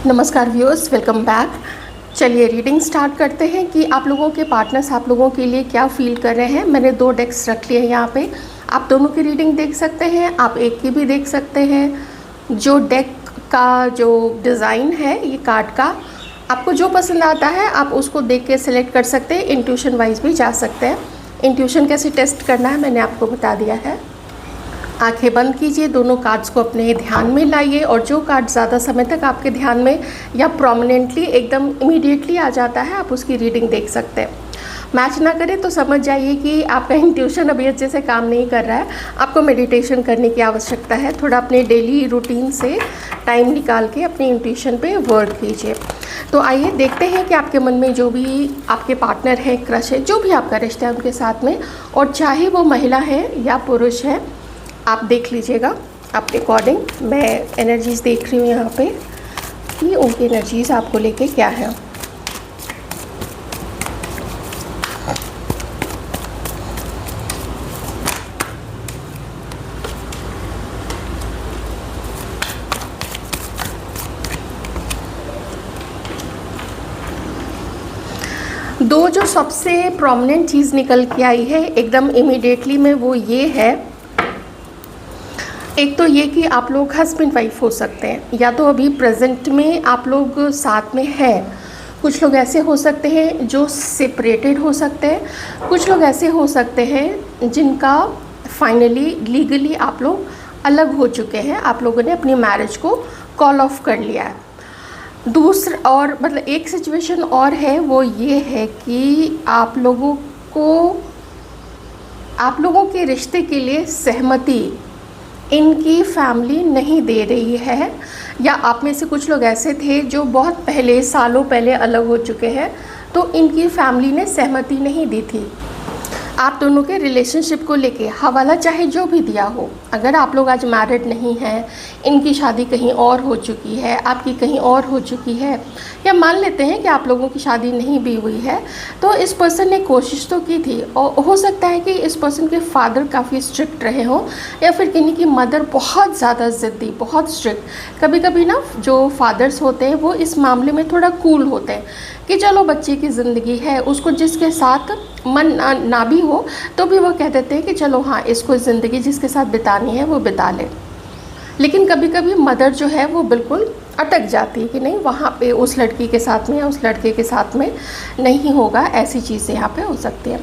नमस्कार viewers, welcome back. चलिए reading start करते हैं कि आप लोगों के पार्टनर्स आप लोगों के लिए क्या फील कर रहे हैं। मैंने 2 डेक्स रख लिए हैं यहाँ पे, आप दोनों की रीडिंग देख सकते हैं, आप एक की भी देख सकते हैं। जो डेक का जो डिज़ाइन है ये कार्ड का, आपको जो पसंद आता है आप उसको देख के सिलेक्ट कर सकते हैं। इंट्यूशन वाइज भी जा सकते हैं। इंट्यूशन कैसे टेस्ट करना है मैंने आपको बता दिया है। आंखें बंद कीजिए, दोनों कार्ड्स को अपने ध्यान में लाइए और जो कार्ड ज़्यादा समय तक आपके ध्यान में या प्रोमिनेंटली एकदम इमीडिएटली आ जाता है आप उसकी रीडिंग देख सकते हैं। मैच ना करें तो समझ जाइए कि आपका इंट्यूशन अभी अच्छे से काम नहीं कर रहा है, आपको मेडिटेशन करने की आवश्यकता है। थोड़ा अपने डेली रूटीन से टाइम निकाल के अपने इंट्यूशन पे वर्क कीजिए। तो आइए देखते हैं कि आपके मन में जो भी आपके पार्टनर है, क्रश है, जो भी आपका रिश्ता है उनके साथ में, और चाहे वो महिला है या पुरुष है, आप देख लीजिएगा अपने अकॉर्डिंग। मैं एनर्जीज़ देख रही हूँ यहाँ पे कि उनकी एनर्जीज़ आपको लेके क्या है। दो जो सबसे प्रोमिनेंट चीज़ निकल के आई है एकदम इमीडिएटली में, वो ये है। एक तो ये कि आप लोग हस्बैंड वाइफ हो सकते हैं, या तो अभी प्रेजेंट में आप लोग साथ में हैं। कुछ लोग ऐसे हो सकते हैं जो सेपरेटेड हो सकते हैं, कुछ लोग ऐसे हो सकते हैं जिनका फाइनली लीगली आप लोग अलग हो चुके हैं, आप लोगों ने अपनी मैरिज को कॉल ऑफ कर लिया है। दूसरा और मतलब एक सिचुएशन और है, वो ये है कि आप लोगों के रिश्ते के लिए सहमति इनकी फैमिली नहीं दे रही है, या आप में से कुछ लोग ऐसे थे जो बहुत पहले, सालों पहले अलग हो चुके हैं, तो इनकी फैमिली ने सहमति नहीं दी थी आप दोनों के रिलेशनशिप को लेके। हवाला चाहे जो भी दिया हो, अगर आप लोग आज मैरिड नहीं हैं, इनकी शादी कहीं और हो चुकी है, आपकी कहीं और हो चुकी है, या मान लेते हैं कि आप लोगों की शादी नहीं भी हुई है, तो इस पर्सन ने कोशिश तो की थी। और हो सकता है कि इस पर्सन के फादर काफ़ी स्ट्रिक्ट रहे हों, या फिर किन्हीं की मदर बहुत ज़्यादा ज़िद्दी, बहुत स्ट्रिक्ट। कभी कभी ना जो फादर्स होते हैं वो इस मामले में थोड़ा कूल होते हैं कि चलो बच्चे की ज़िंदगी है, उसको जिसके साथ मन ना भी हो तो भी वो कह देते हैं कि चलो हाँ, इसको ज़िंदगी जिसके साथ बितानी है वो बिता ले। लेकिन कभी कभी मदर जो है वो बिल्कुल अटक जाती है कि नहीं, वहाँ पे उस लड़की के साथ में या उस लड़के के साथ में नहीं होगा। ऐसी चीज़ें यहाँ पे हो सकती हैं।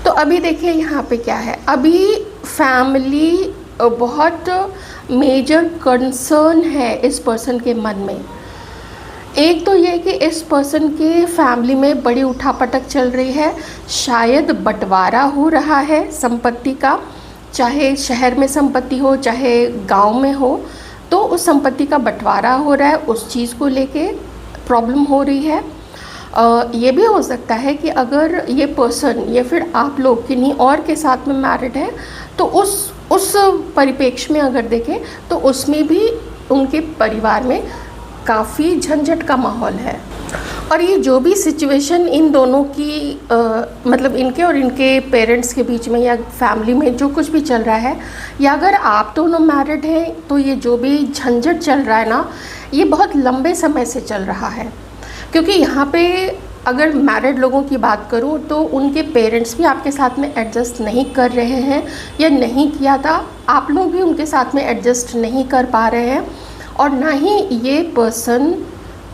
तो अभी देखिए यहाँ पे क्या है, अभी फैमिली बहुत मेजर कंसर्न है इस पर्सन के मन में। एक तो ये कि इस पर्सन के फैमिली में बड़ी उठापटक चल रही है, शायद बंटवारा हो रहा है संपत्ति का, चाहे शहर में संपत्ति हो चाहे गांव में हो, तो उस संपत्ति का बंटवारा हो रहा है, उस चीज़ को लेके प्रॉब्लम हो रही है। ये भी हो सकता है कि अगर ये पर्सन या फिर आप लोग किन्हीं और के साथ में मैरिड है, तो उस परिप्रेक्ष्य में अगर देखें तो उसमें भी उनके परिवार में काफ़ी झंझट का माहौल है। और ये जो भी सिचुएशन इन दोनों की मतलब इनके और इनके पेरेंट्स के बीच में या फैमिली में जो कुछ भी चल रहा है, या अगर आप दोनों मैरिड हैं तो ये जो भी झंझट चल रहा है ना, ये बहुत लंबे समय से चल रहा है। क्योंकि यहाँ पे अगर मैरिड लोगों की बात करूँ तो उनके पेरेंट्स भी आपके साथ में एडजस्ट नहीं कर रहे हैं, या नहीं किया था, आप लोग भी उनके साथ में एडजस्ट नहीं कर पा रहे हैं, और ना ही ये पर्सन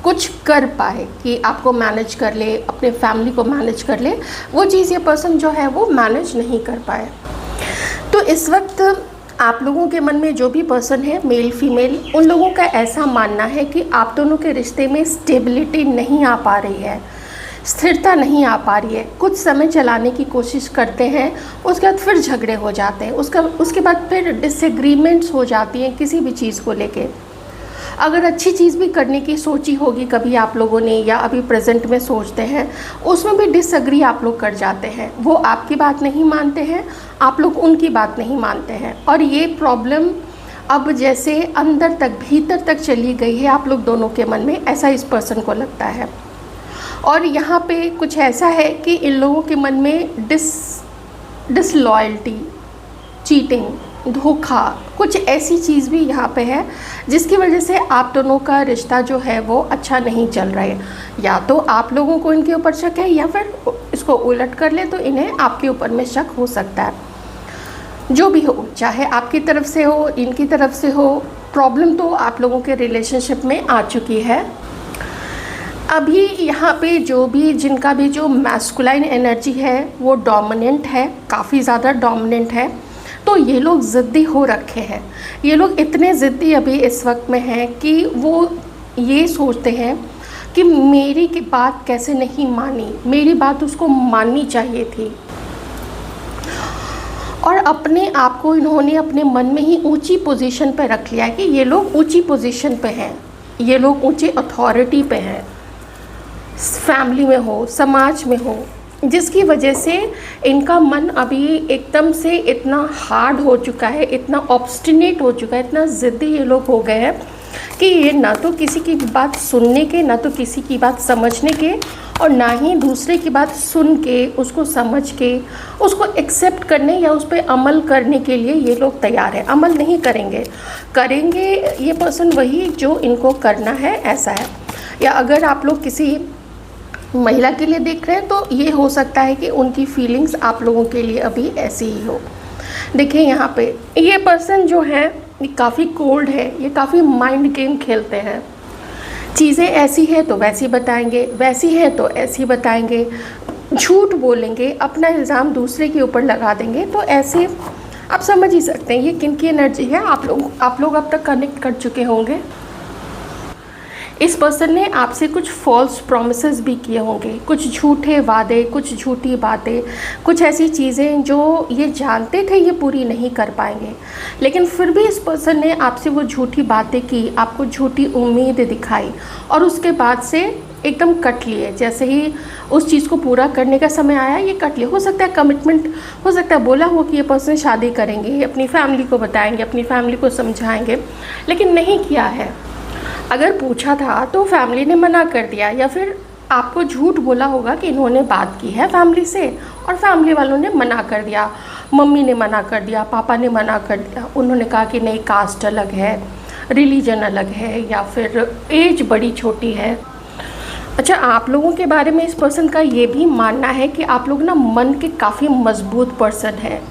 कुछ कर पाए कि आपको मैनेज कर ले, अपने फैमिली को मैनेज कर ले। वो चीज़ ये पर्सन जो है वो मैनेज नहीं कर पाए। तो इस वक्त आप लोगों के मन में जो भी पर्सन है, मेल फीमेल, उन लोगों का ऐसा मानना है कि आप दोनों के रिश्ते में स्टेबिलिटी नहीं आ पा रही है, स्थिरता नहीं आ पा रही है। कुछ समय चलाने की कोशिश करते हैं, उसके बाद फिर झगड़े हो जाते हैं, उसके बाद फिर डिसएग्रीमेंट्स हो जाती हैं किसी भी चीज़ को लेके। अगर अच्छी चीज़ भी करने की सोची होगी कभी आप लोगों ने, या अभी प्रेजेंट में सोचते हैं, उसमें भी डिसएग्री आप लोग कर जाते हैं। वो आपकी बात नहीं मानते हैं, आप लोग उनकी बात नहीं मानते हैं, और ये प्रॉब्लम अब जैसे अंदर तक, भीतर तक चली गई है आप लोग दोनों के मन में, ऐसा इस पर्सन को लगता है। और यहाँ पे कुछ ऐसा है कि इन लोगों के मन में डिसलॉयल्टी, चीटिंग, धोखा, कुछ ऐसी चीज़ भी यहाँ पे है जिसकी वजह से आप दोनों का रिश्ता जो है वो अच्छा नहीं चल रहा है। या तो आप लोगों को इनके ऊपर शक है, या फिर इसको उलट कर ले तो इन्हें आपके ऊपर में शक हो सकता है। जो भी हो, चाहे आपकी तरफ से हो, इनकी तरफ से हो, प्रॉब्लम तो आप लोगों के रिलेशनशिप में आ चुकी है। अभी यहाँ पे जो भी जिनका भी जो मैस्कुलाइन एनर्जी है वो डोमिनेंट है, काफ़ी ज़्यादा डोमिनेंट है, तो ये लोग ज़िद्दी हो रखे हैं। ये लोग इतने ज़िद्दी अभी इस वक्त में हैं कि वो ये सोचते हैं कि मेरी की बात कैसे नहीं मानी, मेरी बात उसको माननी चाहिए थी। और अपने आप को इन्होंने अपने मन में ही ऊंची पोजीशन पे रख लिया है कि ये लोग ऊंची पोजीशन पे हैं, ये लोग ऊंची अथॉरिटी पे हैं, फैमिली में हो, समाज में हो, जिसकी वजह से इनका मन अभी एकदम से इतना हार्ड हो चुका है, इतना ऑब्स्टिनेट हो चुका है, इतना ज़िद्दी ये लोग हो गए हैं कि ये ना तो किसी की बात सुनने के, ना तो किसी की बात समझने के, और ना ही दूसरे की बात सुन के, उसको समझ के, उसको एक्सेप्ट करने या उस पर अमल करने के लिए ये लोग तैयार हैं। अमल नहीं करेंगे, करेंगे ये पर्सन वही जो इनको करना है, ऐसा है। या अगर आप लोग किसी महिला के लिए देख रहे हैं तो ये हो सकता है कि उनकी फीलिंग्स आप लोगों के लिए अभी ऐसी ही हो। देखिए यहाँ पे ये पर्सन जो है ये काफ़ी कोल्ड है, ये काफ़ी माइंड गेम खेलते हैं। चीज़ें ऐसी है तो वैसी बताएंगे, वैसी है तो ऐसी बताएंगे, झूठ बोलेंगे, अपना इल्ज़ाम दूसरे के ऊपर लगा देंगे। तो ऐसे आप समझ ही सकते हैं ये किन की एनर्जी है। आप लोग अब तक कनेक्ट कर चुके होंगे। इस पर्सन ने आपसे कुछ फॉल्स प्रॉमिसेस भी किए होंगे, कुछ झूठे वादे, कुछ झूठी बातें, कुछ ऐसी चीज़ें जो ये जानते थे ये पूरी नहीं कर पाएंगे, लेकिन फिर भी इस पर्सन ने आपसे वो झूठी बातें की, आपको झूठी उम्मीद दिखाई, और उसके बाद से एकदम कट लिए। जैसे ही उस चीज़ को पूरा करने का समय आया ये कट लिए। हो सकता है कमिटमेंट, हो सकता है बोला हो कि ये पर्सन शादी करेंगे, अपनी फैमिली को बताएंगे, अपनी फैमिली को समझाएंगे, लेकिन नहीं किया है। अगर पूछा था तो फैमिली ने मना कर दिया, या फिर आपको झूठ बोला होगा कि इन्होंने बात की है फैमिली से और फैमिली वालों ने मना कर दिया, मम्मी ने मना कर दिया, पापा ने मना कर दिया। उन्होंने कहा कि नहीं, कास्ट अलग है, रिलीजन अलग है, या फिर एज बड़ी छोटी है। अच्छा, आप लोगों के बारे में इस पर्सन का ये भी मानना है कि आप लोग ना मन के काफ़ी मजबूत पर्सन हैं।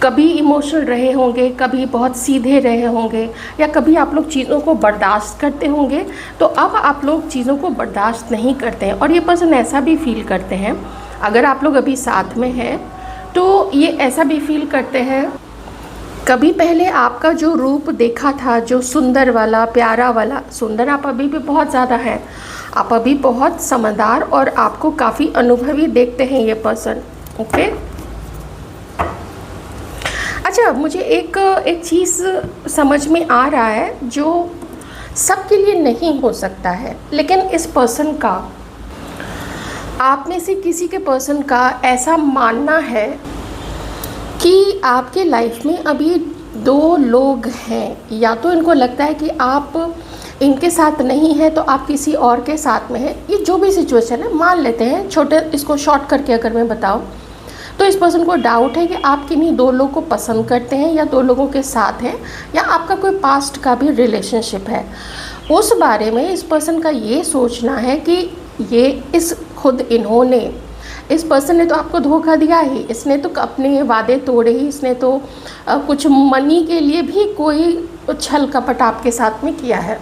कभी इमोशनल रहे होंगे, कभी बहुत सीधे रहे होंगे, या कभी आप लोग चीज़ों को बर्दाश्त करते होंगे, तो अब आप लोग चीज़ों को बर्दाश्त नहीं करते हैं। और ये पर्सन ऐसा भी फील करते हैं, अगर आप लोग अभी साथ में हैं तो ये ऐसा भी फील करते हैं, कभी पहले आपका जो रूप देखा था, जो सुंदर वाला, प्यारा वाला, सुंदर आप अभी भी बहुत ज़्यादा हैं, आप अभी बहुत समझदार और आपको काफ़ी अनुभवी देखते हैं ये पर्सन। ओके, अच्छा, मुझे एक चीज़ समझ में आ रहा है जो सबके लिए नहीं हो सकता है, लेकिन इस पर्सन का, आप में से किसी के पर्सन का ऐसा मानना है कि आपके लाइफ में अभी दो लोग हैं। या तो इनको लगता है कि आप इनके साथ नहीं है तो आप किसी और के साथ में हैं। ये जो भी सिचुएशन है, मान लेते हैं, छोटे इसको शॉर्ट करके अगर मैं बताऊं तो इस पर्सन को डाउट है कि आप किन्हीं दो लोगों को पसंद करते हैं, या दो लोगों के साथ हैं, या आपका कोई पास्ट का भी रिलेशनशिप है। उस बारे में इस पर्सन का ये सोचना है कि इस पर्सन ने तो आपको धोखा दिया ही, इसने तो अपने वादे तोड़े ही, इसने तो कुछ मनी के लिए भी कोई छल कपट आपके साथ में किया है।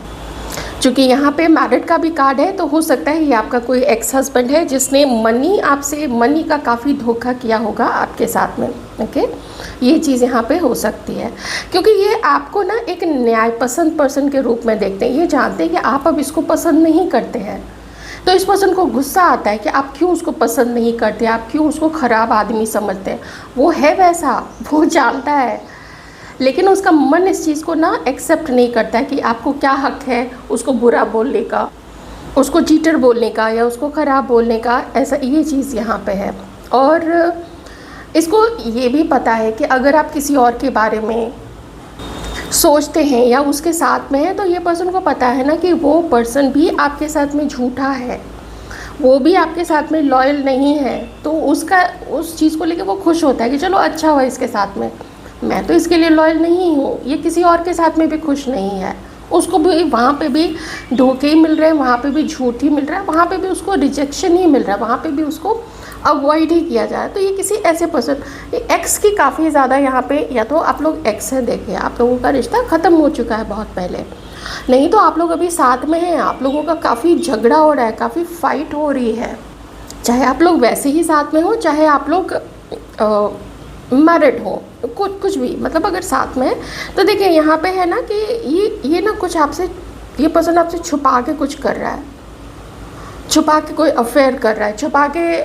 क्योंकि यहाँ पे मैरिड का भी कार्ड है, तो हो सकता है ये आपका कोई एक्स हस्बैंड है जिसने मनी का काफ़ी धोखा किया होगा आपके साथ में। ओके, ये चीज़ यहाँ पे हो सकती है, क्योंकि ये आपको ना एक न्याय पसंद पर्सन के रूप में देखते हैं। ये जानते हैं कि आप अब इसको पसंद नहीं करते हैं, तो इस पर्सन को गुस्सा आता है कि आप क्यों उसको पसंद नहीं करते, आप क्यों उसको ख़राब आदमी समझते हैं। वो है वैसा, वो जानता है, लेकिन उसका मन इस चीज़ को ना एक्सेप्ट नहीं करता है कि आपको क्या हक है उसको बुरा बोलने का, उसको चीटर बोलने का, या उसको ख़राब बोलने का। ऐसा ये चीज़ यहाँ पे है। और इसको ये भी पता है कि अगर आप किसी और के बारे में सोचते हैं या उसके साथ में है, तो ये पर्सन को पता है ना कि वो पर्सन भी आपके साथ में झूठा है, वो भी आपके साथ में लॉयल नहीं है। तो उस चीज़ को लेके वो खुश होता है कि चलो अच्छा हुआ इसके साथ में, मैं तो इसके लिए लॉयल नहीं हूँ, ये किसी और के साथ में भी खुश नहीं है, उसको भी वहाँ पे भी धोखे ही मिल रहे हैं, वहाँ पे भी झूठ ही मिल रहा है, वहाँ पे भी उसको रिजेक्शन ही मिल रहा है, वहाँ पे भी उसको अवॉइड ही किया जा रहा है। तो ये किसी ऐसे पर्सन, एक्स की काफ़ी ज़्यादा यहाँ पे, या तो आप लोग एक्स हैं, देखिए आप लोगों का रिश्ता ख़त्म हो चुका है बहुत पहले, नहीं तो आप लोग अभी साथ में हैं, आप लोगों का काफ़ी झगड़ा हो रहा है, काफ़ी फाइट हो रही है, चाहे आप लोग वैसे ही साथ में हो, चाहे आप लोग मैरिड हो, कुछ भी, मतलब अगर साथ में है तो देखिए यहाँ पे है ना कि ये ना कुछ आपसे, ये पर्सन आपसे छुपा के कुछ कर रहा है, छुपा के कोई अफेयर कर रहा है, छुपा के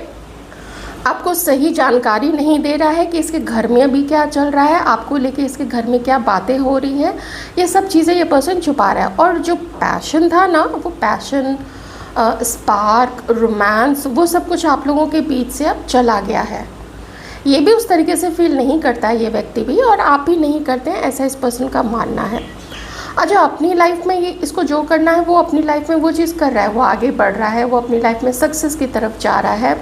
आपको सही जानकारी नहीं दे रहा है कि इसके घर में अभी क्या चल रहा है, आपको लेके इसके घर में क्या बातें हो रही हैं, ये सब चीज़ें ये पर्सन छुपा रहा है। और जो पैशन था ना, वो पैशन, स्पार्क, रोमांस, वो सब कुछ आप लोगों के बीच से अब चला गया है। ये भी उस तरीके से फील नहीं करता है ये व्यक्ति भी, और आप भी नहीं करते हैं, ऐसा इस पर्सन का मानना है। अच्छा, अपनी लाइफ में ये इसको जो करना है वो अपनी लाइफ में वो चीज़ कर रहा है, वो आगे बढ़ रहा है, वो अपनी लाइफ में सक्सेस की तरफ जा रहा है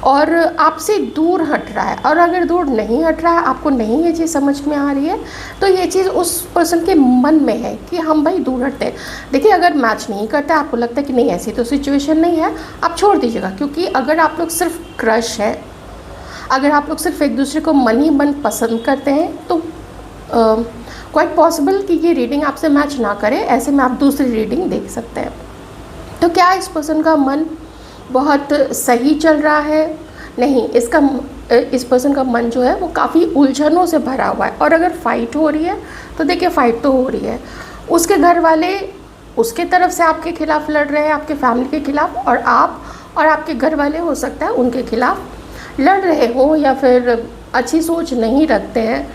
और आपसे दूर हट रहा है। और अगर दूर नहीं हट रहा है, आपको नहीं ये चीज़ समझ में आ रही है, तो ये चीज़ उस पर्सन के मन में है कि हम भाई दूर हटते हैं। देखिए, अगर मैच नहीं करता, आपको लगता है कि नहीं ऐसी तो सिचुएशन नहीं है, आप छोड़ दीजिएगा। क्योंकि अगर आप लोग सिर्फ क्रश है, अगर आप लोग सिर्फ एक दूसरे को मन ही मन पसंद करते हैं, तो क्वाइट पॉसिबल कि ये रीडिंग आपसे मैच ना करे, ऐसे में आप दूसरी रीडिंग देख सकते हैं। तो क्या इस पर्सन का मन बहुत सही चल रहा है? नहीं, इस पर्सन का मन जो है वो काफ़ी उलझनों से भरा हुआ है। और अगर फाइट हो रही है तो देखिए, फाइट तो हो रही है, उसके घर वाले उसके तरफ से आपके खिलाफ लड़ रहे हैं, आपके फैमिली के खिलाफ, और आप और आपके घर वाले हो सकता है उनके खिलाफ लड़ रहे हो, या फिर अच्छी सोच नहीं रखते हैं।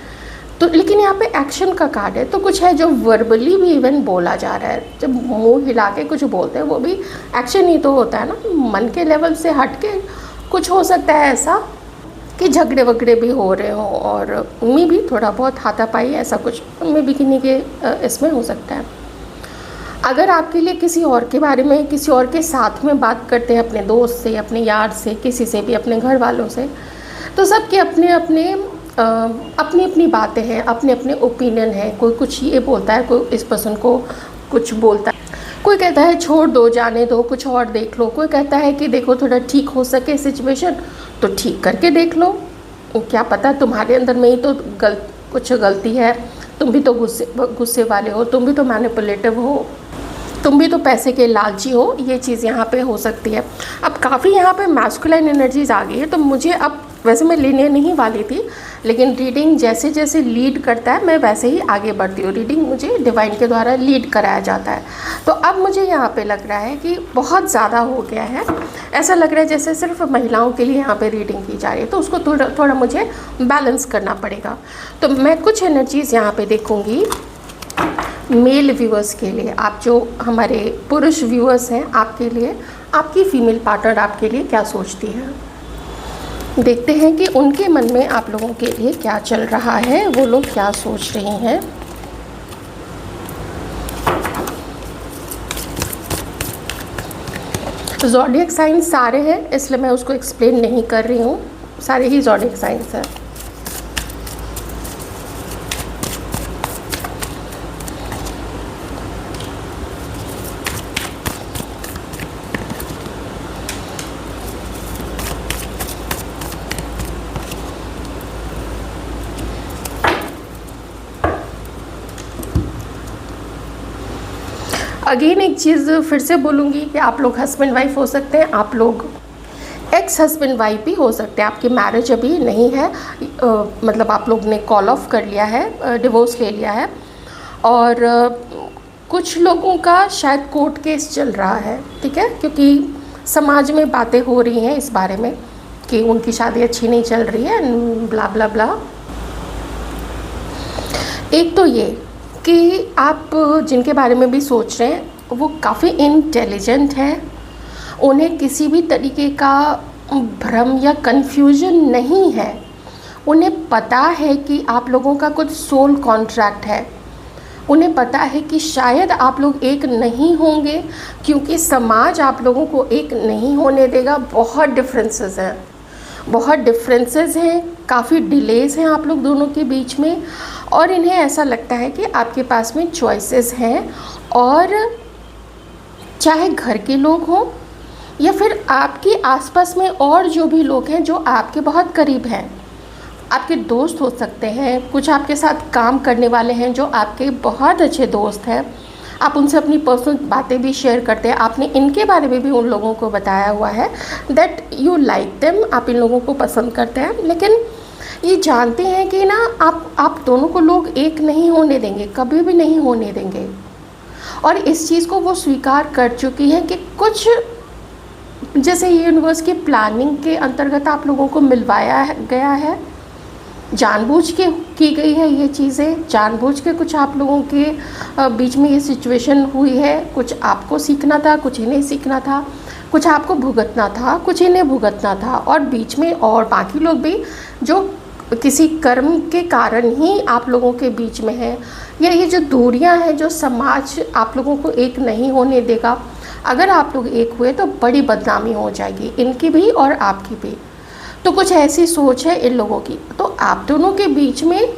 तो लेकिन यहाँ पे एक्शन का कार्ड है, तो कुछ है जो वर्बली भी इवन बोला जा रहा है। जब मुंह हिला के कुछ बोलते हैं, वो भी एक्शन ही तो होता है ना, मन के लेवल से हट के कुछ हो सकता है ऐसा कि झगड़े वगड़े भी हो रहे हो, और उनमें भी थोड़ा बहुत हाथापाई, ऐसा कुछ उनमें भी किन्हीं के इसमें हो सकता है। अगर आपके लिए किसी और के बारे में, किसी और के साथ में बात करते हैं, अपने दोस्त से, अपने यार से, किसी से भी, अपने घर वालों से, तो सबके अपने अपनी बातें हैं, अपने अपने ओपिनियन है। कोई कुछ ये बोलता है, कोई इस पर्सन को कुछ बोलता है, कोई कहता है छोड़ दो, जाने दो, कुछ और देख लो, कोई कहता है कि देखो थोड़ा ठीक हो सके सिचुएशन तो ठीक करके देख लो, क्या पता तुम्हारे अंदर में ही तो कुछ गलती है, तुम भी तो गुस्से वाले हो, तुम भी तो मैनिपुलेटिव हो, तुम भी तो पैसे के लालची हो, ये चीज़ यहाँ पे हो सकती है। अब काफ़ी यहाँ पे मैस्कुलाइन एनर्जीज आ गई है, तो मुझे अब, वैसे मैं लेने नहीं वाली थी, लेकिन रीडिंग जैसे जैसे लीड करता है मैं वैसे ही आगे बढ़ती हूँ। रीडिंग मुझे डिवाइन के द्वारा लीड कराया जाता है। तो अब मुझे यहाँ पे लग रहा है कि बहुत ज़्यादा हो गया है, ऐसा लग रहा है जैसे सिर्फ महिलाओं के लिए यहाँ पे रीडिंग की जा रही है, तो उसको थोड़ा मुझे बैलेंस करना पड़ेगा। तो मैं कुछ एनर्जीज़ यहाँ पे देखूँगी मेल व्यूअर्स के लिए, आप जो हमारे पुरुष व्यूअर्स हैं, आपके लिए, आपकी फीमेल पार्टनर आपके लिए क्या सोचती है। देखते हैं कि उनके मन में आप लोगों के लिए क्या चल रहा है, वो लोग क्या सोच रहे हैं। ज़ोडिएक साइंस सारे हैं, इसलिए मैं उसको एक्सप्लेन नहीं कर रही हूँ, सारे ही ज़ोडिएक साइंस हैं। अगेन एक चीज़ फिर से बोलूँगी कि आप लोग हस्बैंड वाइफ हो सकते हैं, आप लोग एक्स हस्बैंड वाइफ भी हो सकते हैं। आपकी मैरिज अभी नहीं है, मतलब आप लोग ने कॉल ऑफ कर लिया है, डिवोर्स ले लिया है, और कुछ लोगों का शायद कोर्ट केस चल रहा है, ठीक है, क्योंकि समाज में बातें हो रही हैं इस बारे में कि उनकी शादी अच्छी नहीं चल रही है, ब्ला ब्ला ब्ला। एक तो ये कि आप जिनके बारे में भी सोच रहे हैं वो काफ़ी इंटेलिजेंट हैं, उन्हें किसी भी तरीके का भ्रम या कन्फ्यूजन नहीं है, उन्हें पता है कि आप लोगों का कुछ सोल कॉन्ट्रैक्ट है, उन्हें पता है कि शायद आप लोग एक नहीं होंगे क्योंकि समाज आप लोगों को एक नहीं होने देगा। बहुत डिफरेंसेस हैं, बहुत डिफरेंसेस हैं काफ़ी डिलेज़ हैं आप लोग दोनों के बीच में, और इन्हें ऐसा लगता है कि आपके पास में चॉइसेस हैं, और चाहे घर के लोग हों या फिर आपके आसपास में और जो भी लोग हैं जो आपके बहुत करीब हैं, आपके दोस्त हो सकते हैं, कुछ आपके साथ काम करने वाले हैं जो आपके बहुत अच्छे दोस्त हैं, आप उनसे अपनी पर्सनल बातें भी शेयर करते हैं, आपने इनके बारे में भी उन लोगों को बताया हुआ है दैट यू लाइक देम, आप इन लोगों को पसंद करते हैं, लेकिन ये जानते हैं कि ना आप दोनों को लोग एक नहीं होने देंगे, कभी भी नहीं होने देंगे। और इस चीज़ को वो स्वीकार कर चुकी है कि कुछ जैसे यूनिवर्स की प्लानिंग के अंतर्गत आप लोगों को मिलवाया गया है, जानबूझ के की गई है ये चीज़ें, जानबूझ के कुछ आप लोगों के बीच में ये सिचुएशन हुई है, कुछ आपको सीखना था, कुछ इन्हें सीखना था, कुछ आपको भुगतना था, कुछ इन्हें भुगतना था, और बीच में और बाकी लोग भी जो किसी कर्म के कारण ही आप लोगों के बीच में है, या ये जो दूरियां हैं जो समाज आप लोगों को एक नहीं होने देगा, अगर आप लोग एक हुए तो बड़ी बदनामी हो जाएगी, इनकी भी और आपकी भी। तो कुछ ऐसी सोच है इन लोगों की। तो आप दोनों के बीच में,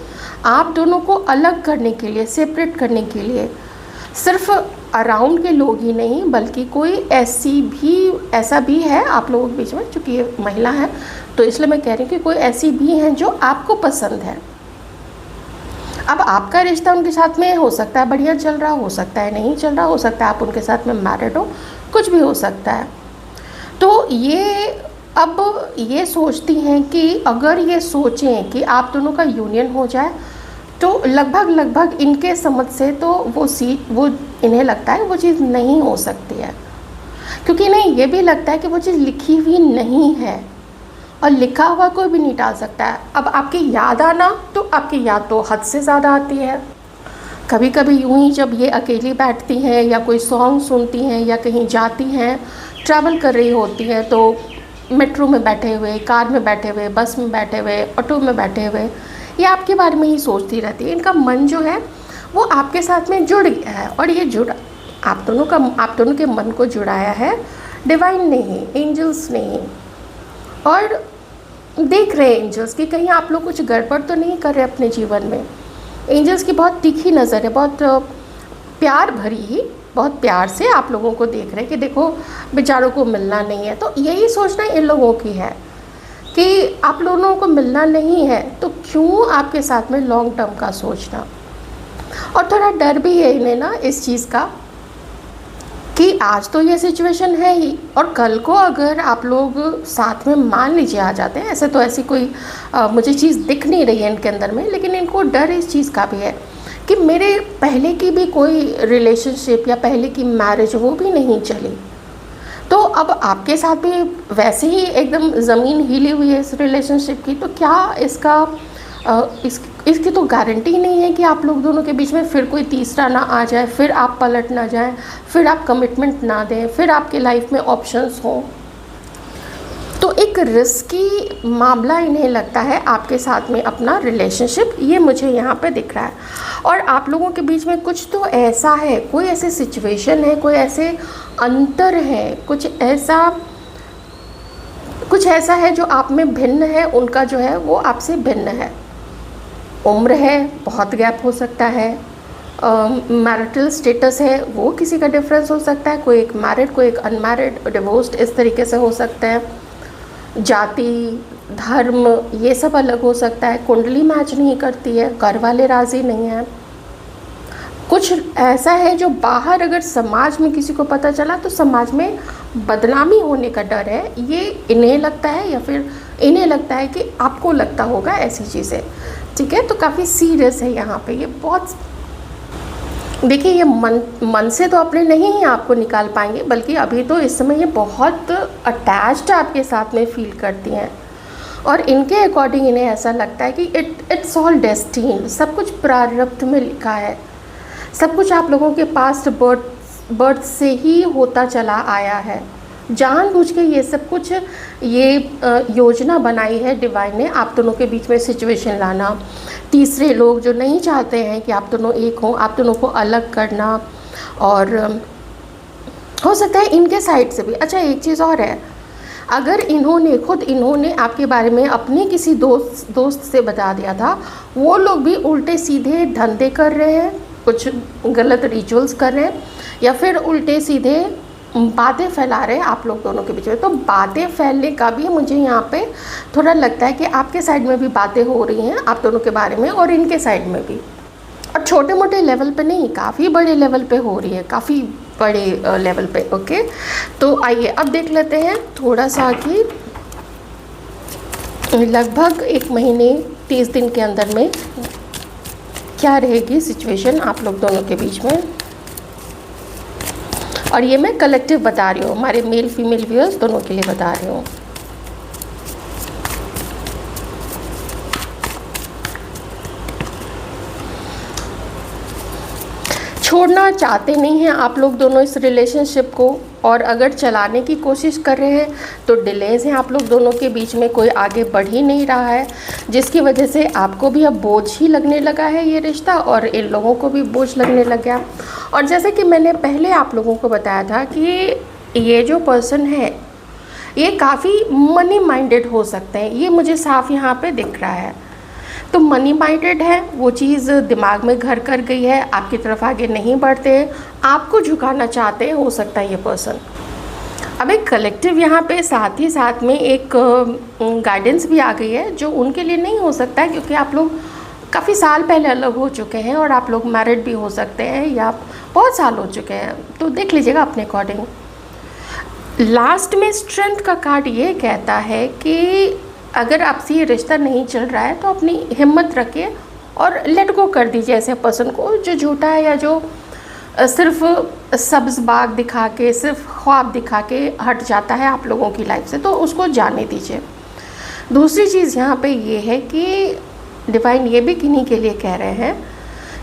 आप दोनों को अलग करने के लिए, सेपरेट करने के लिए सिर्फ अराउंड के लोग ही नहीं, बल्कि कोई ऐसा भी है आप लोगों के बीच में, चूँकि ये महिला है तो इसलिए मैं कह रही हूँ कि कोई ऐसी भी हैं जो आपको पसंद है। अब आपका रिश्ता उनके साथ में हो सकता है बढ़िया चल रहा, हो सकता है नहीं चल रहा, हो सकता है आप उनके साथ में मैरिड हो, कुछ भी हो सकता है। तो ये अब ये सोचती हैं कि अगर ये सोचें कि आप दोनों का यूनियन हो जाए तो लगभग इनके समझ से तो वो इन्हें लगता है वो चीज़ नहीं हो सकती है, क्योंकि इन्हें ये भी लगता है कि वो चीज़ लिखी हुई नहीं है, और लिखा हुआ कोई भी नहीं टाल सकता है। अब आपकी याद आना, तो आपकी याद तो हद से ज़्यादा आती है। कभी कभी यूं ही जब ये अकेली बैठती हैं या कोई सॉन्ग सुनती हैं या कहीं जाती हैं, ट्रैवल कर रही होती हैं, तो मेट्रो में बैठे हुए, कार में बैठे हुए, बस में बैठे हुए, ऑटो में बैठे हुए, ये आपके बारे में ही सोचती रहती है। इनका मन जो है वो आपके साथ में जुड़ गया है, और ये आप दोनों के मन को जुड़ाया है डिवाइन ने ही, एंजल्स ने ही। और देख रहे हैं एंजल्स कि कहीं आप लोग कुछ गड़बड़ तो नहीं कर रहे अपने जीवन में। एंजल्स की बहुत तीखी नज़र है, बहुत प्यार भरी ही, बहुत प्यार से आप लोगों को देख रहे हैं कि देखो बेचारों को मिलना नहीं है। तो यही सोचना इन लोगों की है कि आप लोगों को मिलना नहीं है तो क्यों आपके साथ में लॉन्ग टर्म का सोचना। और थोड़ा डर भी है इन्हें ना इस चीज़ का कि आज तो ये सिचुएशन है ही, और कल को अगर आप लोग साथ में मान लीजिए आ जाते हैं, ऐसे तो ऐसी कोई मुझे चीज़ दिख नहीं रही है इनके अंदर में, लेकिन इनको डर इस चीज़ का भी है कि मेरे पहले की भी कोई रिलेशनशिप या पहले की मैरिज वो भी नहीं चली, तो अब आपके साथ भी वैसे ही एकदम ज़मीन हिली हुई है इस रिलेशनशिप की, तो क्या इसकी तो गारंटी नहीं है कि आप लोग दोनों के बीच में फिर कोई तीसरा ना आ जाए, फिर आप पलट ना जाएं, फिर आप कमिटमेंट ना दें, फिर आपके लाइफ में ऑप्शंस हों। तो एक रिस्की मामला इन्हें लगता है आपके साथ में अपना रिलेशनशिप, ये मुझे यहाँ पे दिख रहा है। और आप लोगों के बीच में कुछ तो ऐसा है, कोई ऐसी सिचुएशन है, कोई ऐसे अंतर है, कुछ ऐसा है जो आप में भिन्न है, उनका जो है वो आपसे भिन्न है। उम्र है, बहुत गैप हो सकता है, मैरिटल स्टेटस है वो किसी का डिफरेंस हो सकता है, कोई एक मैरिड, कोई एक अनमैरिड, डिवोर्स्ड, इस तरीके से हो सकता है। जाति, धर्म, ये सब अलग हो सकता है। कुंडली मैच नहीं करती है, घर वाले राज़ी नहीं हैं। कुछ ऐसा है जो बाहर अगर समाज में किसी को पता चला तो समाज में बदनामी होने का डर है, ये इन्हें लगता है, या फिर इन्हें लगता है कि आपको लगता होगा ऐसी चीज़ें। ठीक है, तो काफ़ी सीरियस है यहाँ पे ये। बहुत देखिए, ये मन से तो अपने नहीं ही आपको निकाल पाएंगे, बल्कि अभी तो इस समय ये बहुत अटैच्ड आपके साथ में फील करती हैं, और इनके अकॉर्डिंग इन्हें ऐसा लगता है कि इट्स ऑल डेस्टिन, सब कुछ प्रारब्ध में लिखा है, सब कुछ आप लोगों के पास्ट बर्थ से ही होता चला आया है। जानबूझ के ये सब कुछ योजना बनाई है डिवाइन ने आप दोनों के बीच में सिचुएशन लाना, तीसरे लोग जो नहीं चाहते हैं कि आप दोनों एक हों, आप दोनों को अलग करना, और हो सकता है इनके साइड से भी। अच्छा, एक चीज़ और है, अगर इन्होंने आपके बारे में अपने किसी दोस्त से बता दिया था, वो लोग भी उल्टे सीधे धंधे कर रहे हैं, कुछ गलत रिचुअल्स कर रहे हैं, या फिर उल्टे सीधे बातें फैला रहे हैं आप लोग दोनों के बीच में। तो बातें फैलने का भी मुझे यहाँ पे थोड़ा लगता है कि आपके साइड में भी बातें हो रही हैं आप दोनों के बारे में, और इनके साइड में भी। और छोटे मोटे लेवल पे नहीं, काफ़ी बड़े लेवल पे हो रही है, काफ़ी बड़े लेवल पे। ओके, तो आइए अब देख लेते हैं थोड़ा सा कि लगभग 1 महीने 30 दिन के अंदर में क्या रहेगी सिचुएशन आप लोग दोनों के बीच में। और ये मैं कलेक्टिव बता रही हूँ, हमारे मेल फीमेल व्यूअर्स दोनों के लिए बता रही हूँ। छोड़ना चाहते नहीं हैं आप लोग दोनों इस रिलेशनशिप को, और अगर चलाने की कोशिश कर रहे हैं तो डिलेज हैं आप लोग दोनों के बीच में, कोई आगे बढ़ ही नहीं रहा है, जिसकी वजह से आपको भी अब बोझ ही लगने लगा है ये रिश्ता, और इन लोगों को भी बोझ लगने लग गया। और जैसे कि मैंने पहले आप लोगों को बताया था कि ये जो पर्सन है ये काफ़ी मनी माइंडेड हो सकते हैं, ये मुझे साफ यहाँ पे दिख रहा है। तो मनी माइंडेड है, वो चीज़ दिमाग में घर कर गई है, आपकी तरफ आगे नहीं बढ़ते हैं, आपको झुकाना चाहते हैं, हो सकता है ये पर्सन। अब एक कलेक्टिव यहाँ पे साथ ही साथ में एक गाइडेंस भी आ गई है, जो उनके लिए नहीं हो सकता है, क्योंकि आप लोग काफ़ी साल पहले अलग हो चुके हैं, और आप लोग मैरिड भी हो सकते हैं या बहुत साल हो चुके हैं, तो देख लीजिएगा अपने अकॉर्डिंग। लास्ट में स्ट्रेंथ का कार्ड ये कहता है कि अगर आपसे ये रिश्ता नहीं चल रहा है तो अपनी हिम्मत रखिए और लेट गो कर दीजिए ऐसे पर्सन को जो झूठा है, या जो सिर्फ सब्ज़ बाग दिखा के, सिर्फ ख्वाब दिखा के हट जाता है आप लोगों की लाइफ से, तो उसको जाने दीजिए। दूसरी चीज़ यहाँ पे ये है कि डिवाइन ये भी किन्हीं के लिए कह रहे हैं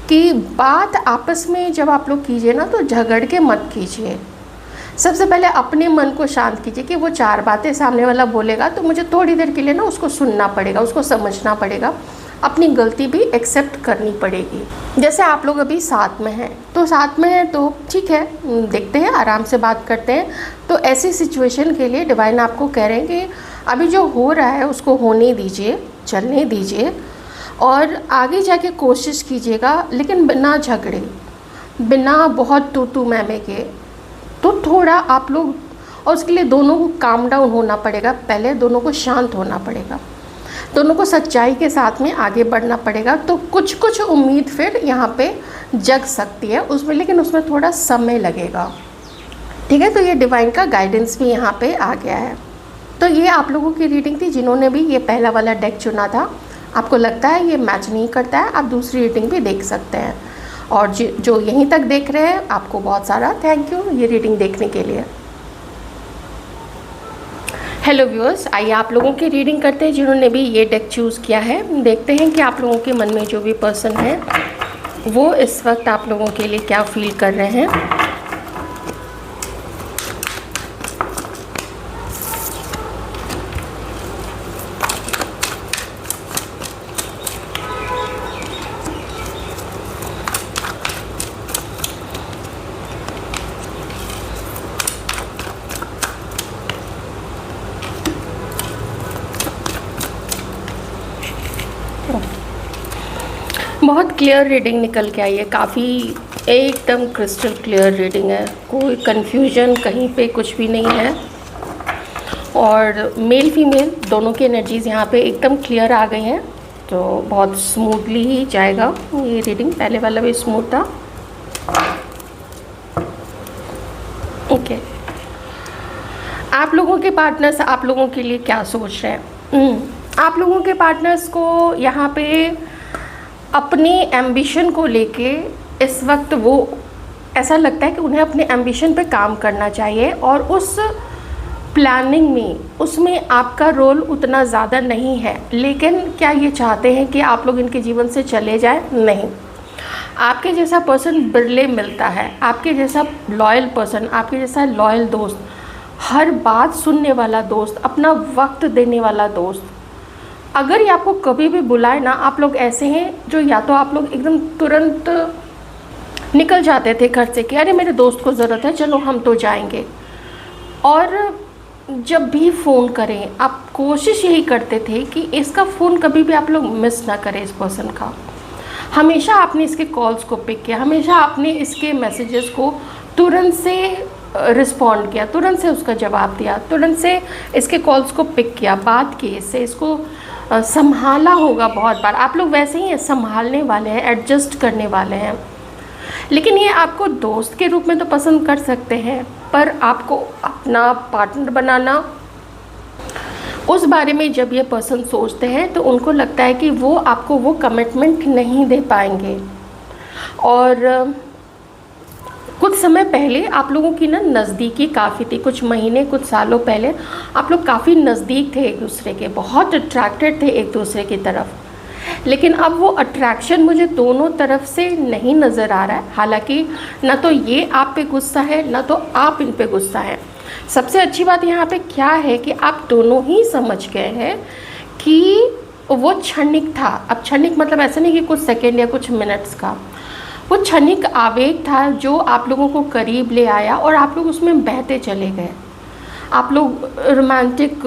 कि बात आपस में जब आप लोग कीजिए ना, तो झगड़ के मत कीजिए। सबसे पहले अपने मन को शांत कीजिए कि वो 4 बातें सामने वाला बोलेगा तो मुझे थोड़ी देर के लिए ना उसको सुनना पड़ेगा, उसको समझना पड़ेगा, अपनी गलती भी एक्सेप्ट करनी पड़ेगी। जैसे आप लोग अभी साथ में हैं, तो साथ में हैं तो ठीक है, देखते हैं, आराम से बात करते हैं। तो ऐसी सिचुएशन के लिए डिवाइन आपको कह रहे हैं कि अभी जो हो रहा है उसको होने दीजिए, चलने दीजिए, और आगे जाके कोशिश कीजिएगा, लेकिन बिना झगड़े, बिना बहुत तू मैं के। तो थोड़ा आप लोग, और उसके लिए दोनों को काम डाउन होना पड़ेगा, पहले दोनों को शांत होना पड़ेगा, दोनों को सच्चाई के साथ में आगे बढ़ना पड़ेगा। तो कुछ उम्मीद फिर यहाँ पे जग सकती है उसमें, लेकिन उसमें थोड़ा समय लगेगा। ठीक है, तो ये डिवाइन का गाइडेंस भी यहाँ पे आ गया है। तो ये आप लोगों की रीडिंग थी, जिन्होंने भी ये पहला वाला डेक चुना था। आपको लगता है ये मैच नहीं करता है, आप दूसरी रीडिंग भी देख सकते हैं। और जो यहीं तक देख रहे हैं, आपको बहुत सारा थैंक यू ये रीडिंग देखने के लिए। हेलो व्यूअर्स, आइए आप लोगों की रीडिंग करते हैं जिन्होंने भी ये डेक चूज़ किया है। देखते हैं कि आप लोगों के मन में जो भी पर्सन है वो इस वक्त आप लोगों के लिए क्या फील कर रहे हैं। बहुत क्लियर रीडिंग निकल के आई है, काफ़ी एकदम क्रिस्टल क्लियर रीडिंग है, कोई कन्फ्यूजन कहीं पे कुछ भी नहीं है। और मेल फीमेल दोनों की एनर्जीज़ यहाँ पे एकदम क्लियर आ गई हैं, तो बहुत स्मूथली ही जाएगा ये रीडिंग। पहले वाला भी स्मूथ था। ओके, आप लोगों के पार्टनर्स आप लोगों के लिए क्या सोच रहे हैं? आप लोगों के पार्टनर्स को यहाँ पे अपनी एम्बिशन को लेके इस वक्त वो ऐसा लगता है कि उन्हें अपने एम्बिशन पे काम करना चाहिए, और उस प्लानिंग में उसमें आपका रोल उतना ज़्यादा नहीं है। लेकिन क्या ये चाहते हैं कि आप लोग इनके जीवन से चले जाएं? नहीं, आपके जैसा पर्सन बिरले मिलता है, आपके जैसा लॉयल पर्सन, आपके जैसा लॉयल दोस्त, हर बात सुनने वाला दोस्त, अपना वक्त देने वाला दोस्त। अगर ये आपको कभी भी बुलाए ना, आप लोग ऐसे हैं जो या तो आप लोग एकदम तुरंत निकल जाते थे घर से कि अरे मेरे दोस्त को ज़रूरत है, चलो हम तो जाएंगे। और जब भी फ़ोन करें आप कोशिश यही करते थे कि इसका फ़ोन कभी भी आप लोग मिस ना करें। इस पर्सन का हमेशा आपने इसके कॉल्स को पिक किया, हमेशा आपने इसके मैसेजेस को तुरंत से रिस्पॉन्ड किया, तुरंत से उसका जवाब दिया, तुरंत से इसके कॉल्स को पिक किया, बात की इससे, इसको संभाला होगा बहुत बार। आप लोग वैसे ही हैं, संभालने वाले हैं, एडजस्ट करने वाले हैं। लेकिन ये आपको दोस्त के रूप में तो पसंद कर सकते हैं, पर आपको अपना पार्टनर बनाना, उस बारे में जब ये पर्सन सोचते हैं तो उनको लगता है कि वो आपको वो कमिटमेंट नहीं दे पाएंगे। और कुछ समय पहले आप लोगों की ना नज़दीकी काफ़ी थी, कुछ महीने कुछ सालों पहले आप लोग काफ़ी नज़दीक थे एक दूसरे के, बहुत अट्रैक्टेड थे एक दूसरे की तरफ। लेकिन अब वो अट्रैक्शन मुझे दोनों तरफ से नहीं नज़र आ रहा है। हालांकि ना तो ये आप पे गुस्सा है, ना तो आप इन पे गुस्सा है। सबसे अच्छी बात यहाँ पे क्या है कि आप दोनों ही समझ गए हैं कि वो क्षणिक था। अब क्षणिक मतलब ऐसा नहीं कि कुछ सेकेंड या कुछ मिनट्स का, वो क्षणिक आवेग था जो आप लोगों को करीब ले आया और आप लोग उसमें बहते चले गए। आप लोग रोमांटिक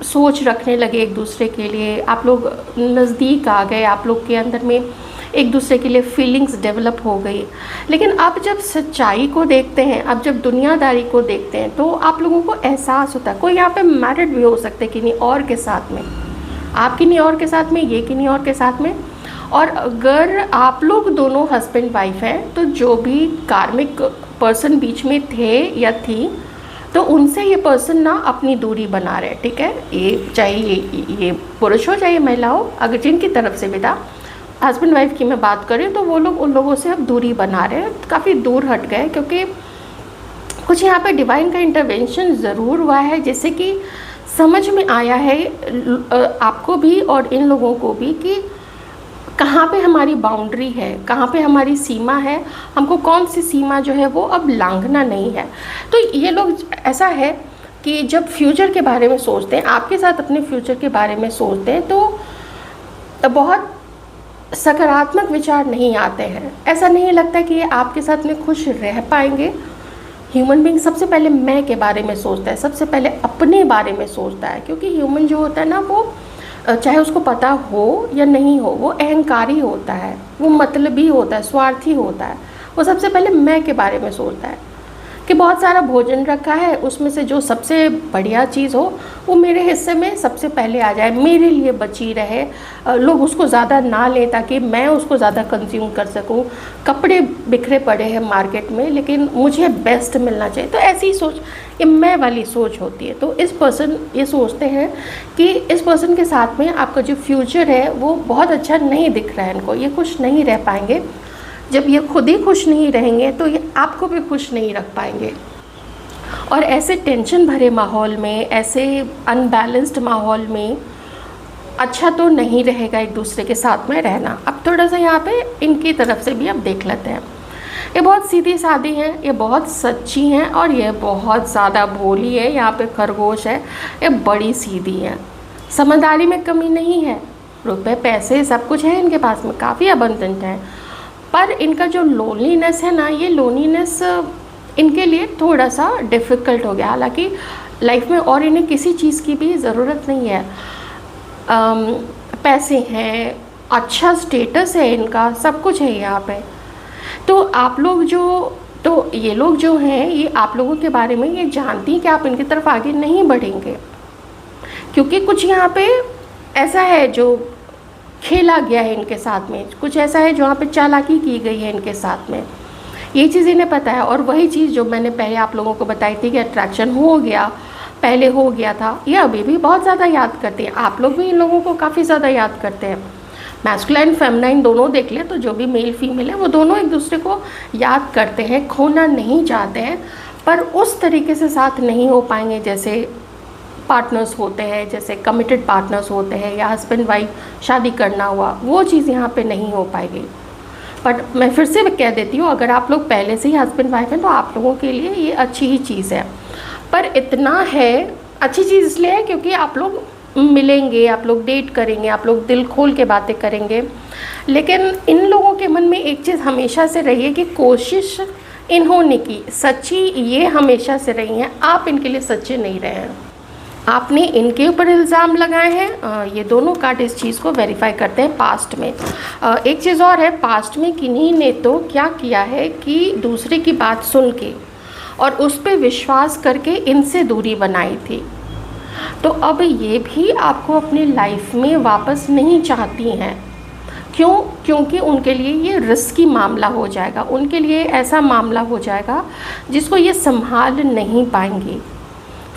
सोच रखने लगे एक दूसरे के लिए, आप लोग नज़दीक आ गए, आप लोग के अंदर में एक दूसरे के लिए फीलिंग्स डेवलप हो गई। लेकिन अब जब सच्चाई को देखते हैं, अब जब दुनियादारी को देखते हैं, तो आप लोगों को एहसास होता है कोई यहाँ पे मैरिड भी हो सकते हैं किन्हीं और के साथ में, आप किन्हीं और के साथ में, ये किन्हीं और के साथ में। और अगर आप लोग दोनों हस्बैंड वाइफ हैं तो जो भी कार्मिक पर्सन बीच में थे या थी, तो उनसे ये पर्सन ना अपनी दूरी बना रहे हैं। ठीक है, ये चाहे ये पुरुष हो चाहे महिला हो, अगर जिनकी तरफ से विदा हस्बैंड वाइफ की मैं बात करें तो वो लोग उन लोगों से अब दूरी बना रहे हैं, काफ़ी दूर हट गए। क्योंकि कुछ यहाँ पे डिवाइन का इंटरवेंशन ज़रूर हुआ है, जिससे कि समझ में आया है आपको भी और इन लोगों को भी कि कहाँ पे हमारी बाउंड्री है, कहाँ पे हमारी सीमा है, हमको कौन सी सीमा जो है वो अब लांघना नहीं है। तो ये लोग ऐसा है कि जब फ्यूचर के बारे में सोचते हैं, आपके साथ अपने फ्यूचर के बारे में सोचते हैं, तो बहुत सकारात्मक विचार नहीं आते हैं। ऐसा नहीं लगता कि ये आपके साथ में खुश रह पाएंगे। ह्यूमन बीइंग सबसे पहले मैं के बारे में सोचता है, सबसे पहले अपने बारे में सोचता है। क्योंकि ह्यूमन जो होता है ना, वो चाहे उसको पता हो या नहीं हो, वो अहंकारी होता है, वो मतलबी होता है, स्वार्थी होता है। वो सबसे पहले मैं के बारे में सोचता है कि बहुत सारा भोजन रखा है, उसमें से जो सबसे बढ़िया चीज़ हो वो मेरे हिस्से में सबसे पहले आ जाए, मेरे लिए बची रहे, लोग उसको ज़्यादा ना लें ताकि मैं उसको ज़्यादा कंज्यूम कर सकूं। कपड़े बिखरे पड़े हैं मार्केट में, लेकिन मुझे बेस्ट मिलना चाहिए। तो ऐसी सोच, ये मैं वाली सोच होती है। तो इस पर्सन ये सोचते हैं कि इस पर्सन के साथ में आपका जो फ्यूचर है वो बहुत अच्छा नहीं दिख रहा है इनको, ये खुश नहीं रह पाएंगे। जब ये खुद ही खुश नहीं रहेंगे तो ये आपको भी खुश नहीं रख पाएंगे। और ऐसे टेंशन भरे माहौल में, ऐसे अनबैलेंस्ड माहौल में अच्छा तो नहीं रहेगा एक दूसरे के साथ में रहना। अब थोड़ा सा यहाँ पे इनकी तरफ से भी अब देख लेते हैं। ये बहुत सीधी सादी हैं, ये बहुत सच्ची हैं और ये बहुत ज़्यादा भोली है। यहाँ पे खरगोश है, ये बड़ी सीधी है, समझदारी में कमी नहीं है, रुपए पैसे सब कुछ है इनके पास में, काफ़ी अबंडेंट है। पर इनका जो लोनलीनेस है ना, ये लोनलीनेस इनके लिए थोड़ा सा डिफ़िकल्ट हो गया। हालांकि लाइफ में और इन्हें किसी चीज़ की भी ज़रूरत नहीं है। पैसे हैं, अच्छा स्टेटस है इनका, सब कुछ है यहाँ पे। तो आप लोग ये लोग जो हैं, ये आप लोगों के बारे में ये जानती हैं कि आप इनकी तरफ आगे नहीं बढ़ेंगे। क्योंकि कुछ यहाँ पे ऐसा है जो खेला गया है इनके साथ में, कुछ ऐसा है जो यहाँ पे चालाकी की गई है इनके साथ में, ये चीज़ इन्हें पता है। और वही चीज़ जो मैंने पहले आप लोगों को बताई थी कि अट्रैक्शन हो गया, पहले हो गया था, ये अभी भी बहुत ज़्यादा याद करते हैं। आप लोग भी इन लोगों को काफ़ी ज़्यादा याद करते हैं। मैस्कुलाइन फेमिनाइन दोनों देख ले तो जो भी मेल फीमेल है वो दोनों एक दूसरे को याद करते हैं, खोना नहीं चाहते हैं, पर उस तरीके से साथ नहीं हो पाएंगे जैसे पार्टनर्स होते हैं, जैसे कमिटेड पार्टनर्स होते हैं, या हस्बैंड वाइफ शादी करना हुआ, वो चीज़ यहाँ पे नहीं हो पाएगी। बट मैं फिर से कह देती हूँ, अगर आप लोग पहले से ही हस्बैंड वाइफ हैं तो आप लोगों के लिए ये अच्छी ही चीज़ है। पर इतना है, अच्छी चीज़ इसलिए है क्योंकि आप लोग मिलेंगे, आप लोग डेट करेंगे, आप लोग दिल खोल के बातें करेंगे। लेकिन इन लोगों के मन में एक चीज़ हमेशा से रही है कि कोशिश इन्होंने की, सच्ची ये हमेशा से रही हैं, आप इनके लिए सच्चे नहीं रहे हैं। आपने इनके ऊपर इल्ज़ाम लगाए हैं। ये दोनों कार्ड इस चीज़ को वेरीफाई करते हैं पास्ट में। एक चीज़ और है, पास्ट में किन्हीं ने तो क्या किया है कि दूसरे की बात सुन के और उस पर विश्वास करके इनसे दूरी बनाई थी। तो अब ये भी आपको अपनी लाइफ में वापस नहीं चाहती हैं। क्यों? क्योंकि उनके लिए ये रिस्की मामला हो जाएगा, उनके लिए ऐसा मामला हो जाएगा जिसको ये संभाल नहीं पाएंगी।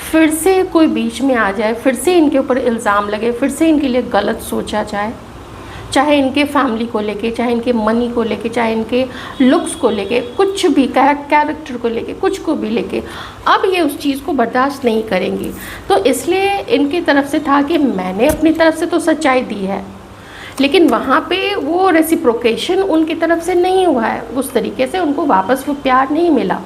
फिर से कोई बीच में आ जाए, फिर से इनके ऊपर इल्ज़ाम लगे, फिर से इनके लिए गलत सोचा जाए, चाहे इनके फैमिली को लेके, चाहे इनके मनी को लेके, चाहे इनके लुक्स को लेके, कुछ भी कैरेक्टर को लेके, कुछ को भी लेके, अब ये उस चीज़ को बर्दाश्त नहीं करेंगी। तो इसलिए इनकी तरफ से था कि मैंने अपनी तरफ से तो सच्चाई दी है, लेकिन वहाँ पे वो रेसिप्रोकेशन उनकी तरफ से नहीं हुआ है। उस तरीके से उनको वापस वो प्यार नहीं मिला,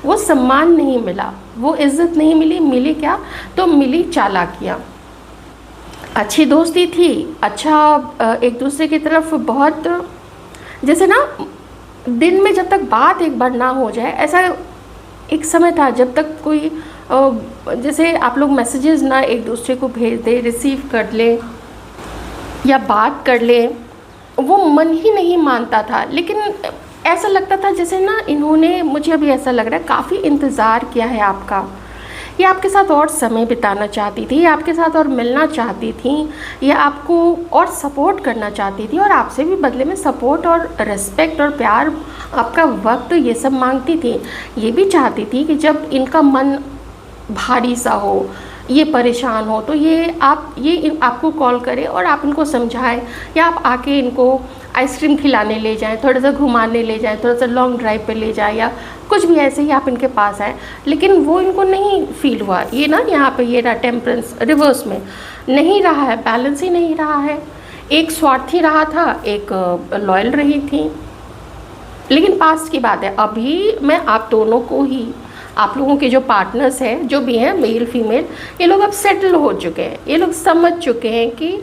वो सम्मान नहीं मिला, वो इज़्ज़त नहीं मिली। मिली क्या? तो मिली चालाकियाँ। अच्छी दोस्ती थी, अच्छा एक दूसरे की तरफ बहुत, जैसे ना दिन में जब तक बात एक बार ना हो जाए, ऐसा एक समय था जब तक कोई जैसे आप लोग मैसेजेस ना एक दूसरे को भेज दे, रिसीव कर ले या बात कर ले, वो मन ही नहीं मानता था। लेकिन ऐसा लगता था जैसे ना इन्होंने, मुझे अभी ऐसा लग रहा है, काफ़ी इंतज़ार किया है आपका। ये आपके साथ और समय बिताना चाहती थी, आपके साथ और मिलना चाहती थी, या आपको और सपोर्ट करना चाहती थी, और आपसे भी बदले में सपोर्ट और रिस्पेक्ट और प्यार, आपका वक्त, ये सब मांगती थी। ये भी चाहती थी कि जब इनका मन भारी सा हो, ये परेशान हो, तो ये आपको कॉल करे और आप इनको समझाएं, या आप आके इनको आइसक्रीम खिलाने ले जाएं, थोड़ा सा घुमाने ले जाएं, थोड़ा सा लॉन्ग ड्राइव पे ले जाएं, या कुछ भी ऐसे ही आप इनके पास आए। लेकिन वो इनको नहीं फील हुआ। ये ना यहाँ पे ये रहा टेम्परेंस रिवर्स में, नहीं रहा है, बैलेंस ही नहीं रहा है। एक स्वार्थी रहा था, एक लॉयल रही थी। लेकिन पास्ट की बात है, अभी मैं आप दोनों को ही, आप लोगों के जो पार्टनर्स हैं, जो भी हैं मेल फीमेल, ये लोग अब सेटल हो चुके हैं। ये लोग समझ चुके हैं कि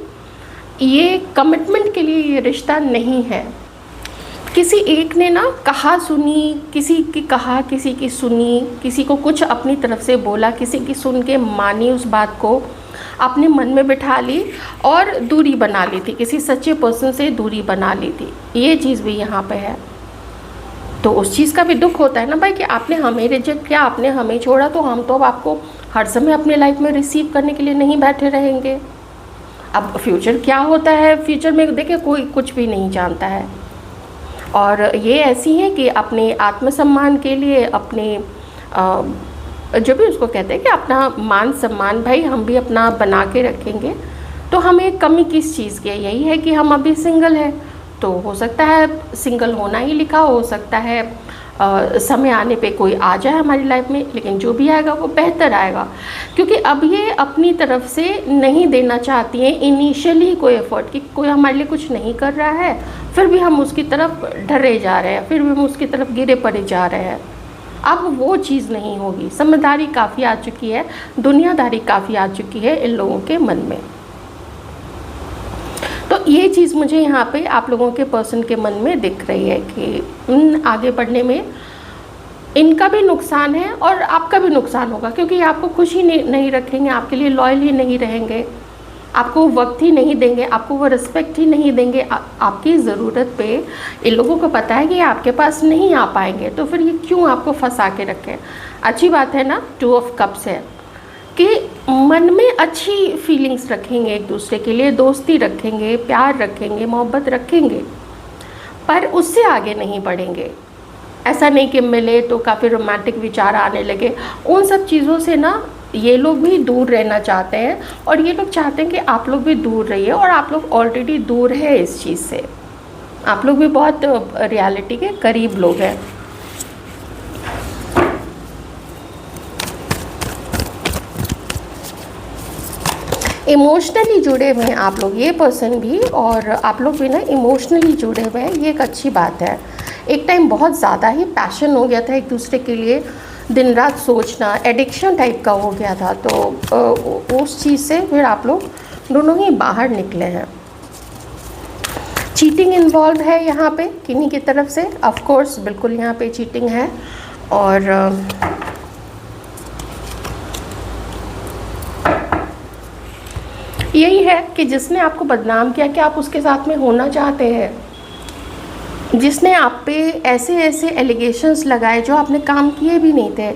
ये कमिटमेंट के लिए ये रिश्ता नहीं है। किसी एक ने ना कहा सुनी, किसी की कहा, किसी की सुनी, किसी को कुछ अपनी तरफ से बोला, किसी की सुन के मानी, उस बात को अपने मन में बिठा ली और दूरी बना ली थी, किसी सच्चे पर्सन से दूरी बना ली थी। ये चीज़ भी यहाँ पे है। तो उस चीज़ का भी दुख होता है ना भाई, कि आपने हमें रिजेक्ट किया, आपने हमें छोड़ा, तो हम तो अब आपको हर समय अपने लाइफ में रिसीव करने के लिए नहीं बैठे रहेंगे। अब फ्यूचर क्या होता है, फ्यूचर में देखिए कोई कुछ भी नहीं जानता है। और ये ऐसी है कि अपने आत्मसम्मान के लिए, अपने जो भी उसको कहते हैं कि अपना मान सम्मान, भाई हम भी अपना बना के रखेंगे। तो हमें कमी किस चीज़ की है? यही है कि हम अभी सिंगल हैं, तो हो सकता है सिंगल होना ही लिखा, हो सकता है समय आने पे कोई आ जाए हमारी लाइफ में, लेकिन जो भी आएगा वो बेहतर आएगा। क्योंकि अब ये अपनी तरफ से नहीं देना चाहती हैं इनिशियली कोई एफर्ट, कि कोई हमारे लिए कुछ नहीं कर रहा है, फिर भी हम उसकी तरफ ढरे जा रहे हैं, फिर भी हम उसकी तरफ गिरे पड़े जा रहे हैं। अब वो चीज़ नहीं होगी। समझदारी काफ़ी आ चुकी है, दुनियादारी काफ़ी आ चुकी है इन लोगों के मन में। तो ये चीज़ मुझे यहाँ पे आप लोगों के पर्सन के मन में दिख रही है कि आगे बढ़ने में इनका भी नुकसान है और आपका भी नुकसान होगा, क्योंकि आपको खुश ही नहीं रखेंगे, आपके लिए लॉयल ही नहीं रहेंगे, आपको वक्त ही नहीं देंगे, आपको वो रिस्पेक्ट ही नहीं देंगे। आपकी ज़रूरत पे इन लोगों को पता है कि आपके पास नहीं आ पाएंगे, तो फिर ये क्यों आपको फंसा के रखें। अच्छी बात है ना, 2 ऑफ कप्स है कि मन में अच्छी फीलिंग्स रखेंगे, एक दूसरे के लिए दोस्ती रखेंगे, प्यार रखेंगे, मोहब्बत रखेंगे, पर उससे आगे नहीं बढ़ेंगे। ऐसा नहीं कि मिले तो काफ़ी रोमांटिक विचार आने लगे, उन सब चीज़ों से ना ये लोग भी दूर रहना चाहते हैं, और ये लोग चाहते हैं कि आप लोग भी दूर रहिए, और आप लोग ऑलरेडी दूर है इस चीज़ से। आप लोग भी बहुत रियलिटी के करीब लोग हैं। इमोशनली जुड़े हुए हैं आप लोग, ये पर्सन भी और आप लोग भी ना इमोशनली जुड़े हुए हैं, ये एक अच्छी बात है। एक टाइम बहुत ज़्यादा ही पैशन हो गया था एक दूसरे के लिए, दिन रात सोचना, एडिक्शन टाइप का हो गया था, तो उस चीज़ से फिर आप लोग दोनों ही बाहर निकले हैं। चीटिंग इन्वॉल्व है यहाँ पे किन्हीं की तरफ से, ऑफ कोर्स बिल्कुल यहाँ पे चीटिंग है। और यही है कि जिसने आपको बदनाम किया कि आप उसके साथ में होना चाहते हैं, जिसने आप पे ऐसे ऐसे एलिगेशंस लगाए जो आपने काम किए भी नहीं थे,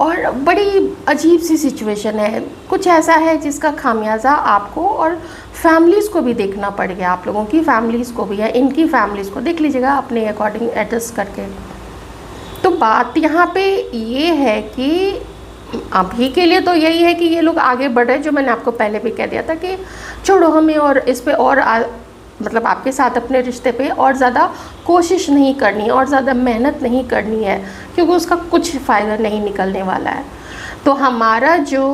और बड़ी अजीब सी सिचुएशन है, कुछ ऐसा है जिसका खामियाजा आपको और फैमिलीज़ को भी देखना पड़ गया, आप लोगों की फैमिलीज़ को भी है, इनकी फैमिलीज़ को देख लीजिएगा अपने अकॉर्डिंग एडजस्ट करके। तो बात यहाँ पे ये है कि अभी के लिए तो यही है कि ये लोग आगे बढ़ रहे हैं, जो मैंने आपको पहले भी कह दिया था कि छोड़ो हमें और इस पे और मतलब आपके साथ अपने रिश्ते पे और ज़्यादा कोशिश नहीं करनी, और ज़्यादा मेहनत नहीं करनी है, क्योंकि उसका कुछ फ़ायदा नहीं निकलने वाला है। तो हमारा जो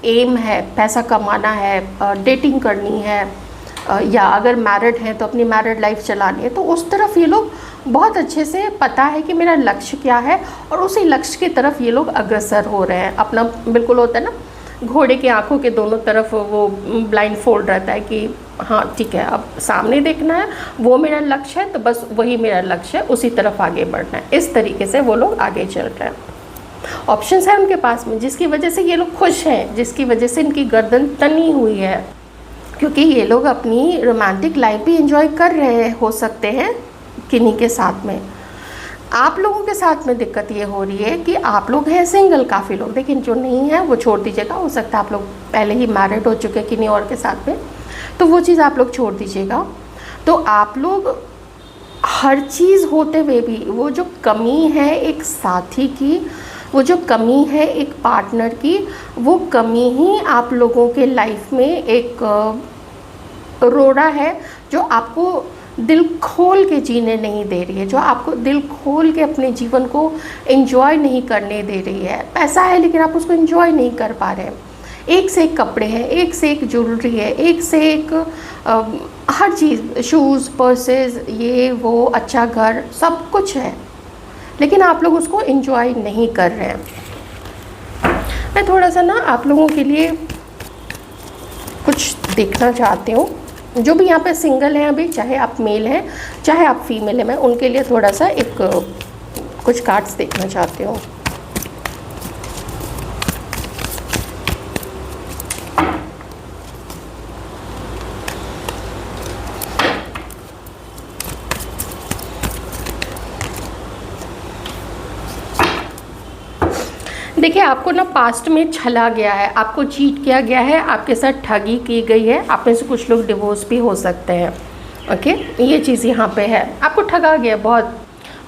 एम है, पैसा कमाना है, डेटिंग करनी है, या अगर मैरिड हैं तो अपनी मैरिड लाइफ चलानी है, तो उस तरफ ये लोग बहुत अच्छे से पता है कि मेरा लक्ष्य क्या है, और उसी लक्ष्य की तरफ ये लोग अग्रसर हो रहे हैं। अपना बिल्कुल होता है ना, घोड़े की आंखों के दोनों तरफ वो ब्लाइंड फोल्ड रहता है कि हाँ ठीक है, अब सामने देखना है, वो मेरा लक्ष्य है, तो बस वही मेरा लक्ष्य है, उसी तरफ आगे बढ़ना है। इस तरीके से वो लोग आगे चल रहे हैं। ऑप्शंस हैं उनके पास में, जिसकी वजह से ये लोग खुश हैं, जिसकी वजह से इनकी गर्दन तनी हुई है, क्योंकि ये लोग अपनी रोमांटिक लाइफ भी एंजॉय कर रहे हो सकते हैं किन्हीं के साथ में। आप लोगों के साथ में दिक्कत ये हो रही है कि आप लोग हैं सिंगल, काफ़ी लोग, लेकिन जो नहीं है वो छोड़ दीजिएगा। हो सकता है आप लोग पहले ही मैरिड हो चुके हैं किन्हीं और के साथ में, तो वो चीज़ आप लोग छोड़ दीजिएगा। तो आप लोग हर चीज़ होते हुए भी वो जो कमी है एक साथी की, वो जो कमी है एक पार्टनर की, वो कमी ही आप लोगों के लाइफ में एक रोड़ा है जो आपको दिल खोल के जीने नहीं दे रही है, जो आपको दिल खोल के अपने जीवन को एंजॉय नहीं करने दे रही है। पैसा है लेकिन आप उसको एंजॉय नहीं कर पा रहे हैं। एक से एक कपड़े हैं, एक से एक ज्वेलरी है, एक से एक हर चीज़, शूज़, पर्सेस, ये वो, अच्छा घर, सब कुछ है, लेकिन आप लोग उसको एंजॉय नहीं कर रहे हैं। मैं थोड़ा सा ना आप लोगों के लिए कुछ देखना चाहती हूँ। जो भी यहाँ पे सिंगल हैं अभी, चाहे आप मेल हैं चाहे आप फीमेल हैं, मैं उनके लिए थोड़ा सा एक कुछ कार्ड्स देखना चाहती हूँ। देखिए, आपको ना पास्ट में छला गया है, आपको चीट किया गया है, आपके साथ ठगी की गई है, आप में से कुछ लोग डिवोर्स भी हो सकते हैं। ओके, ये चीज़ यहाँ पे है, आपको ठगा गया बहुत।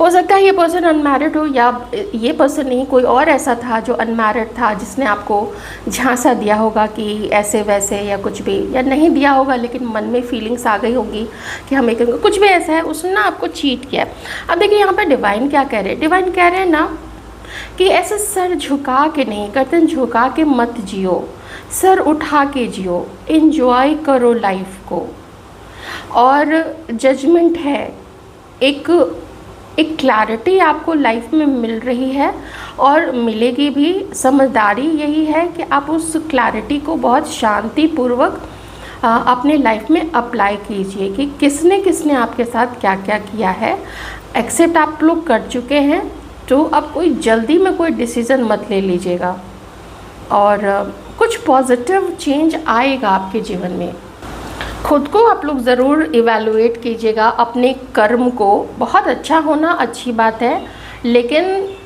हो सकता है ये पर्सन अनमैरिड हो, या ये पर्सन नहीं, कोई और ऐसा था जो अनमैरिड था, जिसने आपको झांसा दिया होगा कि ऐसे वैसे या कुछ भी, या नहीं दिया होगा लेकिन मन में फीलिंग्स आ गई होगी कि हमें कुछ भी ऐसा है, उसने ना आपको चीट किया। अब देखिए यहाँ पर डिवाइन क्या कह रहे हैं, डिवाइन कह रहे हैं ना कि ऐसे सर झुका के नहीं, गर्दन झुका के मत जियो, सर उठा के जियो, एंजॉय करो लाइफ को। और जजमेंट है, एक क्लैरिटी आपको लाइफ में मिल रही है और मिलेगी भी। समझदारी यही है कि आप उस क्लैरिटी को बहुत शांतिपूर्वक अपने लाइफ में अप्लाई कीजिए कि किसने किसने आपके साथ क्या क्या किया है। एक्सेप्ट आप लोग कर चुके हैं, तो अब कोई जल्दी में कोई डिसीज़न मत ले लीजिएगा, और कुछ पॉजिटिव चेंज आएगा आपके जीवन में। खुद को आप लोग ज़रूर इवैल्यूएट कीजिएगा, अपने कर्म को। बहुत अच्छा होना अच्छी बात है, लेकिन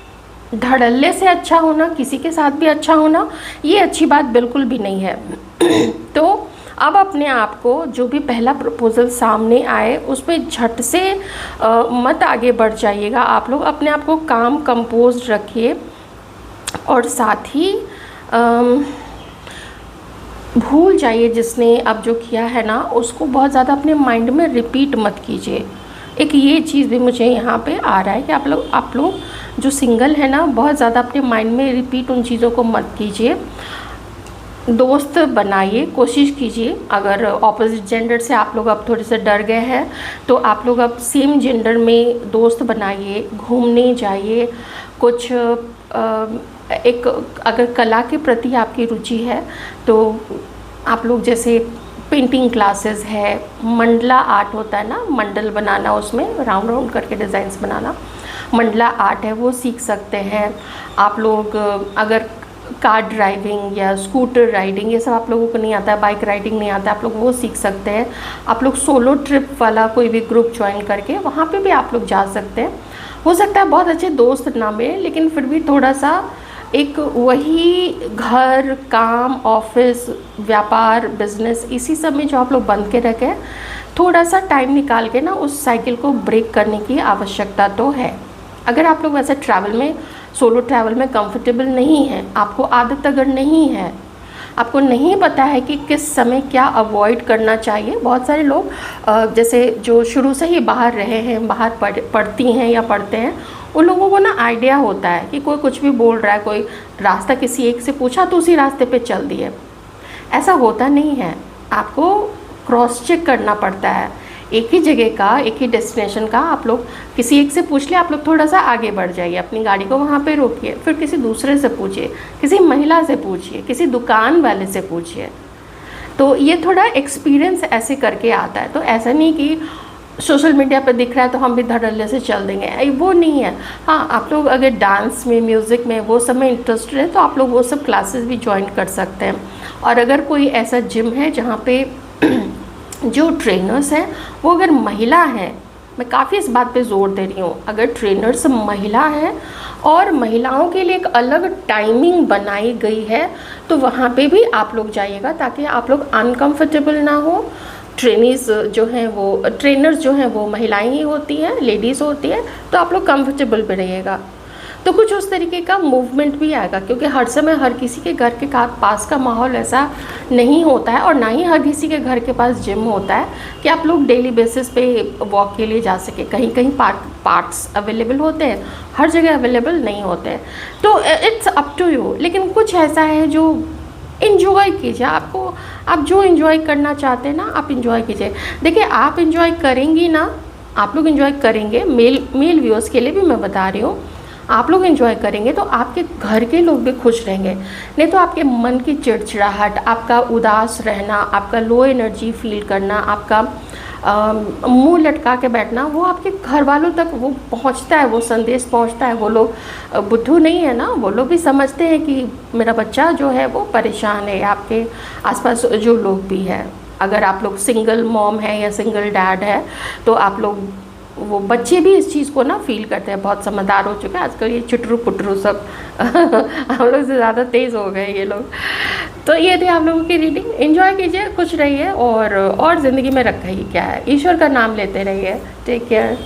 धड़ल्ले से अच्छा होना, किसी के साथ भी अच्छा होना, ये अच्छी बात बिल्कुल भी नहीं है। तो अब अपने आप को, जो भी पहला प्रपोज़ल सामने आए उस पर झट से मत आगे बढ़ जाइएगा। आप लोग अपने आप को काम कंपोज रखिए, और साथ ही भूल जाइए जिसने अब जो किया है ना, उसको बहुत ज़्यादा अपने माइंड में रिपीट मत कीजिए। एक ये चीज़ भी मुझे यहाँ पे आ रहा है कि आप लोग जो सिंगल है ना, बहुत ज़्यादा अपने माइंड में रिपीट उन चीज़ों को मत कीजिए। दोस्त बनाइए, कोशिश कीजिए। अगर ऑपोजिट जेंडर से आप लोग अब थोड़े से डर गए हैं, तो आप लोग अब सेम जेंडर में दोस्त बनाइए, घूमने जाइए। कुछ एक अगर कला के प्रति आपकी रुचि है तो आप लोग, जैसे पेंटिंग क्लासेस है, मंडला आर्ट होता है ना, मंडल बनाना, उसमें राउंड राउंड करके डिज़ाइंस बनाना, मंडला आर्ट है, वो सीख सकते हैं। आप लोग अगर कार ड्राइविंग या स्कूटर राइडिंग, ये सब आप लोगों को नहीं आता है, बाइक राइडिंग नहीं आता है, आप लोग वो सीख सकते हैं। आप लोग सोलो ट्रिप वाला कोई भी ग्रुप ज्वाइन करके वहाँ पे भी आप लोग जा सकते हैं। हो सकता है बहुत अच्छे दोस्त ना मिले, लेकिन फिर भी थोड़ा सा एक वही घर, काम, ऑफिस, व्यापार, बिजनेस, इसी सब में जो आप लोग बंद के रखे हैं, थोड़ा सा टाइम निकाल के ना उस साइकिल को ब्रेक करने की आवश्यकता तो है। अगर आप लोग वैसे ट्रैवल में, सोलो ट्रैवल में कंफर्टेबल नहीं हैं, आपको आदत अगर नहीं है, आपको नहीं पता है कि किस समय क्या अवॉइड करना चाहिए। बहुत सारे लोग जैसे जो शुरू से ही बाहर रहे हैं, बाहर पढ़ती हैं या पढ़ते हैं, उन लोगों को ना आइडिया होता है कि कोई कुछ भी बोल रहा है, कोई रास्ता किसी एक से पूछा तो उसी रास्ते पे चल दिए। ऐसा होता नहीं है, आपको क्रॉस चेक करना पड़ता है। एक ही जगह का, एक ही डेस्टिनेशन का आप लोग किसी एक से पूछ लिया, आप लोग थोड़ा सा आगे बढ़ जाइए, अपनी गाड़ी को वहाँ पे रोकिए, फिर किसी दूसरे से पूछिए, किसी महिला से पूछिए, किसी दुकान वाले से पूछिए। तो ये थोड़ा एक्सपीरियंस ऐसे करके आता है। तो ऐसा नहीं कि सोशल मीडिया पर दिख रहा है तो हम भी धड़ल्ले से चल देंगे, वो नहीं है। हाँ, आप लोग अगर डांस में, म्यूज़िक में, वो सब में इंटरेस्टेड है तो आप लोग वो सब क्लासेस भी ज्वाइन कर सकते हैं। और अगर कोई ऐसा जिम है जहाँ पे जो ट्रेनर्स हैं वो अगर महिला हैं, मैं काफ़ी इस बात पे ज़ोर दे रही हूँ, अगर ट्रेनर्स महिला हैं और महिलाओं के लिए एक अलग टाइमिंग बनाई गई है तो वहाँ पे भी आप लोग जाइएगा, ताकि आप लोग अनकंफर्टेबल ना हो। ट्रेनीज़ जो हैं वो, ट्रेनर्स जो हैं वो महिलाएं ही होती हैं, लेडीज़ होती हैं, तो आप लोग कंफर्टेबल भी रहिएगा। तो कुछ उस तरीके का मूवमेंट भी आएगा, क्योंकि हर समय हर किसी के घर के पास का माहौल ऐसा नहीं होता है, और ना ही हर किसी के घर के पास जिम होता है कि आप लोग डेली बेसिस पे वॉक के लिए जा सके। कहीं कहीं पार्क्स अवेलेबल होते हैं, हर जगह अवेलेबल नहीं होते हैं, तो इट्स अप टू यू। लेकिन कुछ ऐसा है जो इन्जॉय कीजिए, आपको, आप जो इन्जॉय करना चाहते हैं ना, आप इन्जॉय कीजिए। देखिए, आप इन्जॉय करेंगी ना, आप लोग इन्जॉय करेंगे, मेल व्यूअर्स के लिए भी मैं बता रही हूँ, आप लोग एंजॉय करेंगे तो आपके घर के लोग भी खुश रहेंगे। नहीं तो आपके मन की चिड़चिड़ाहट, आपका उदास रहना, आपका लो एनर्जी फील करना, आपका मुंह लटका के बैठना, वो आपके घर वालों तक वो पहुंचता है, वो संदेश पहुंचता है। वो लोग बुद्धू नहीं है ना, वो लोग भी समझते हैं कि मेरा बच्चा जो है वो परेशान है। आपके आसपास जो लोग भी हैं, अगर आप लोग सिंगल मॉम है या सिंगल डैड है, तो आप लोग, वो बच्चे भी इस चीज़ को ना फील करते हैं। बहुत समझदार हो चुके हैं आजकल, ये चुटरू पुटरू सब हम लोग से ज़्यादा तेज़ हो गए ये लोग। तो ये थी आप लोगों की रीडिंग। एंजॉय कीजिए, खुश रहिए, और ज़िंदगी में रखा ही क्या है, ईश्वर का नाम लेते रहिए। Take care.